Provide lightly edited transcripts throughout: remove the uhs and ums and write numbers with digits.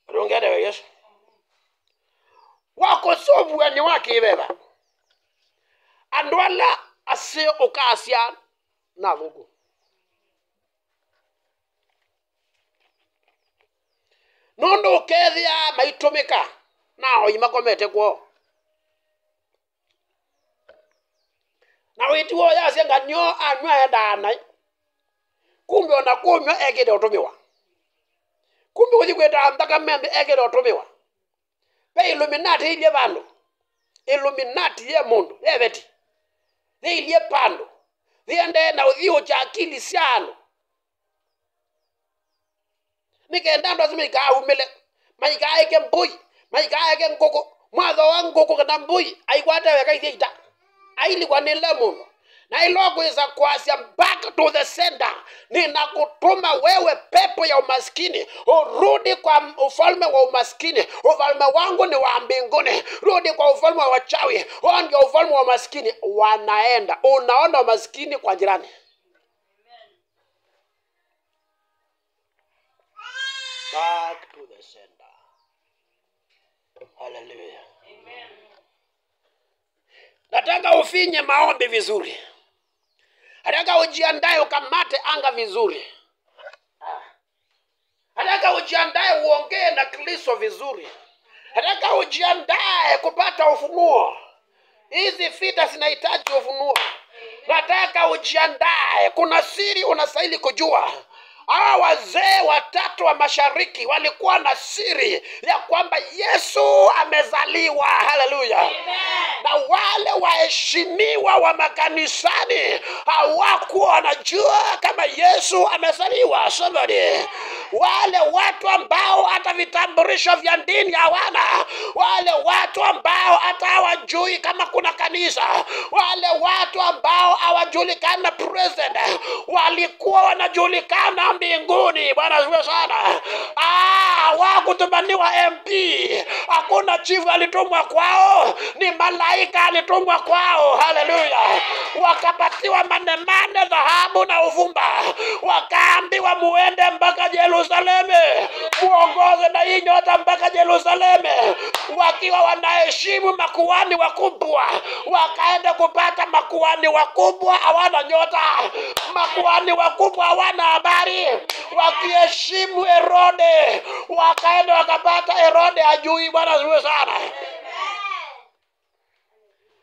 Rungere Yesu. Wako sobu ni wake beba. Andwala ase okasia na Mungu. Nondo kethia maitumika na oyimakomete kwo. Na witiwo yasenga nyo anywa edana. Kumbe ona kunywa egede otumiwa. Kumbe ujikweta ndaka membe egede otumiwa. Be Illuminati ile bando. Illuminati ye mundu ebeti. They ile pando. Thiende na uthio cha akili siano. Nikenda ndo zimika umele. Maika eke mbui, maika eke nkoko. Mwadho wa nkoko kana mbui aikwata weka ita. Aili kwa nile mundu. Na ilogo isa kuasia back to the sender. Ninakutuma wewe pepo ya umaskini. Urudi kwa ufalme wa umaskini. Ufalme wangu ni wa mbinguni. Rudi kwa ufalme wa wachawi. Huo ndio ufalme wa umaskini. Wanaenda. Unaona umaskini kwa jirani. Back to the sender. Hallelujah. Amen. Nataka ufinye maombi vizuri. Nataka ujiandae ukamate anga vizuri. Nataka ujiandae uongee na Kristo vizuri. Nataka ujiandae kupata ufunuo. Hizi vita zinahitaji ufunuo. Nataka ujiandae, kuna siri unastahili kujua. Hawa wazee watatu wa mashariki walikuwa na siri ya kwamba Yesu amezaliwa. Haleluya. Na wale waheshimiwa wa makanisani hawakuwa wanajua kama Yesu amezaliwa. Somebody. Wale watu ambao hata vitambulisho vya dini hawana. Wale watu ambao hata hawajui kama kuna kanisa. Wale watu ambao hawajulikana president. Walikuwa wanajulikana mbinguni. Bwana asifiwe sana. Hawakutumaniwa MP. Hakuna chifu alitumwa kwao. Ni malaika alitumwa kwao. Haleluya. Wakapatiwa manemane, dhahabu na uvumba. Wakaambiwa muende mpaka Yerusalemu. Muongoze na hii nyota mpaka Yerusalemu. Wakiwa wanaheshimu makuhani wakubwa. Wakaenda kupata makuhani wakubwa hawana nyota. Makuhani wakubwa hawana habari. Wakiheshimu Herode. Wakaenda wakapata Herode hajui. Bwana asifiwe sana.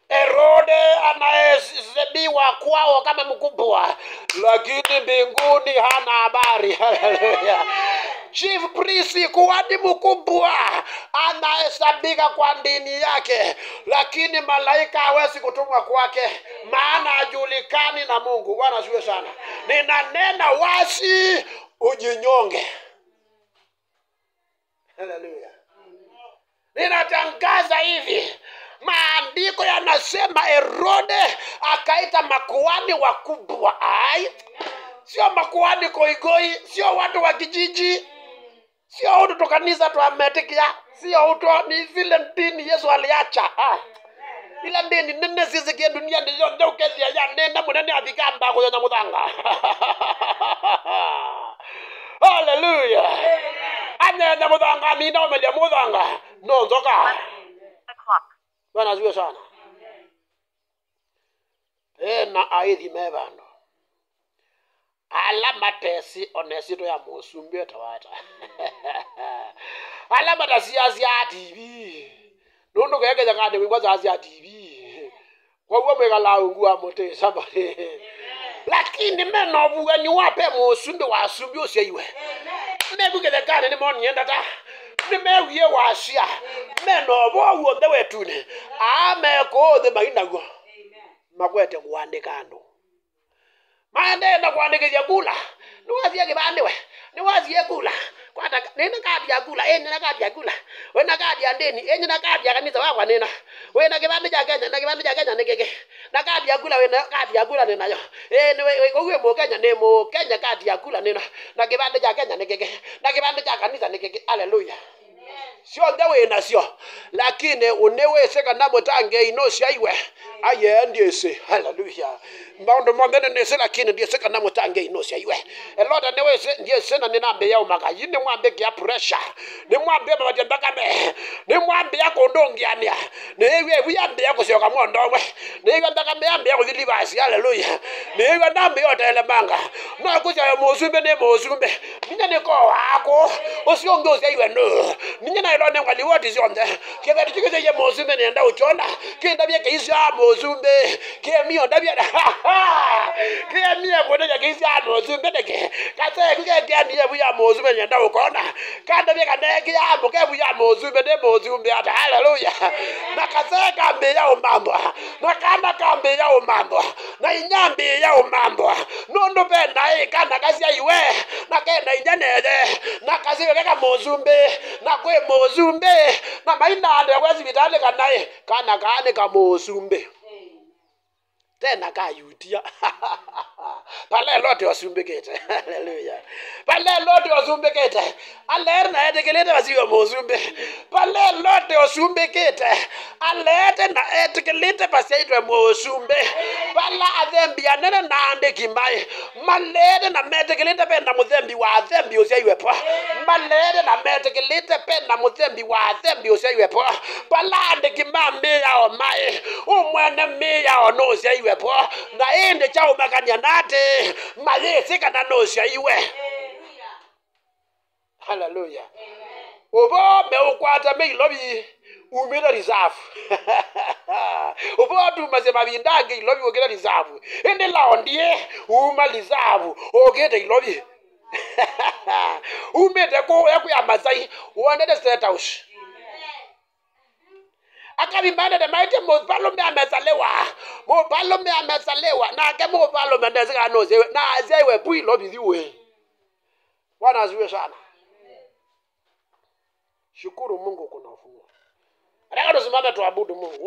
Herode anahesabiwa kwao kama mkubwa, lakini mbinguni hana habari. Haleluya. Chief priest kuhani mkubwa anahesabika kwa dini yake, lakini malaika hawezi kutumwa kwake, maana hajulikani na Mungu. Bwana asifiwe sana. Ninanena wasi ujinyonge. Haleluya. Ninatangaza hivi. Maandiko yanasema Herode akaita makuhani wakubwa. Sio makuhani koigoi, sio watu wa kijiji, sio watu to kanisa to ametikia, sio watu ni vile dini Yesu aliacha. Ila dini nene sisi kia dunia ndio ndio kezi ya nenda munene abikamba kwa na mudanga. Hallelujah. Anya na mudanga mina umelia mudanga. No nzoka. Bwana asifiwe sana. Na aithi mebano. Alama tesi onesito ya musumbie tawata. Alama tesi ya TV. Nondo kege zakade kwa za TV. Kwa uwe megala ungua mote sabale. Lakini meno buga ni wape musumbi wa sumbi oseiwe. Mebuke zakade ni moni yenda ta. Nimewie wasia meno bo wonde wetune ameko the maindago makwete kuandika ndo maende na kuandika kula niwazie kibande we niwazie kula kwata nina kadi ya kula nina kadi ya kula wena kadi ya ndeni nina kadi ya kanisa wako nina wena kibande cha Kenya na kibande cha Kenya nikeke na kadi ya kula wena kadi ya kula nina yo ni ko mo Kenya ne mo Kenya kadi ya kula nina na kibande cha Kenya nikeke na kibande cha kanisa nikeke. Haleluya. Sio ndawe na sio, lakini unewezeka namo tange inosia iwe aye ndiye se hallelujah mbaundo mwambene nese lakini ndiye se kana mutange inosia iwe elota newe se ndiye se na ninambe ya umaka yini mwambe kia pressure ni mwambe babate mbakame ni mwambe ya kondongiania newe wiyambe ya kusioka mwondowe newe mbakame yambe ya kudilibasi hallelujah newe nambe yote ele manga na kusia ya mozumbe ne mozumbe ninya niko wako osiongozi iwe no ninya na ilone ngwali woti zionde kebedi chikeze ye mozumbe nenda uchona kenda bye keisa mozumbe kemio ndabye kemio kode ya keisa mozumbe deke kate kugege ndiye buya mozumbe nenda ukona kanda bye kaneke ya boke buya mozumbe ne mozumbe ata hallelujah na kaseka mbe ya umambo na kama kambe ya umambo na inyambe ya umambo nondo penda kana kasia iwe na kenda inyanede na kasia keka mozumbe na kwe mozumbe na maina ande kwezi vitale kanaye kana kane ka mozumbe tena ka yutia pale lote wasumbekete haleluya pale lote wasumbekete alerna etekelete wasiwe mozumbe pale lote wasumbekete alete na etekelete pasaitwe mozumbe pala adhembi anene na ande kimai malede na metekelete penda mudhembi wa adhembi usaiwe po malede na metekelete penda mudhembi wa adhembi usaiwe po pala ande kimame yao mai umwene me yao no usaiwe po na ende chao makanya nate malese kana no usaiwe hallelujah obo me ukwata me lobi umira reserve obo tu masema bindange lobi ogera reserve ende laondie uma reserve ogete lobi umete ko yakuya masai wonde state house akabi mane de maite mo palome amesalewa na ke mo palome ndezika no zewe na zewe pui lobi diwe wana ziwe sana shukuru Mungu kuna ufunuo. Nataka tusimame tuabudu Mungu.